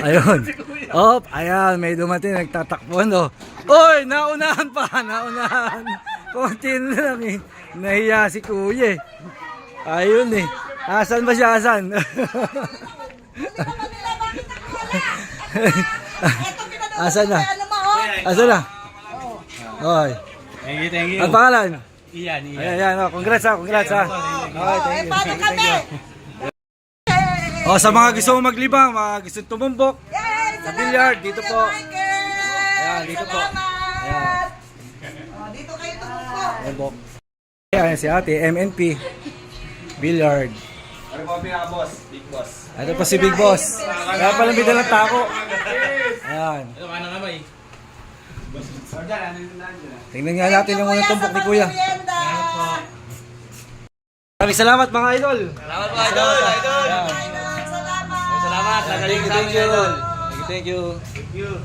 Ayun. Op, ayan, may dumating, nagtatakbuhan, oh. Oy, naunahan pa, naunahan. Konti na lang eh. Nahiya si kuya eh. Ayun eh. Asan ba siya, asan? Asan na? Asan na? Oy. Thank you. Ang pangalan? Iyan. Ayan, oh, congrats ha. Okay, thank you. Oh, sa mga gusto mong maglibang, mga gusto tumumbok, sa billiard, dito po. Ayan, dito po. Ayan. Dito kayo tumumbok. Tumbok. Ayan si ate, MNP. Billiard. Ano po pinaka-boss? Big boss. Ito po si Big Boss. Kaya palang bida ng tako. Ayan. Ito ka na kamay. Tingnan nga natin yung unang tumbok ni Kuya. Maraming salamat mga idol. Salamat po, idol. Ayan. Salamat. Thank you, thank you. Thank you.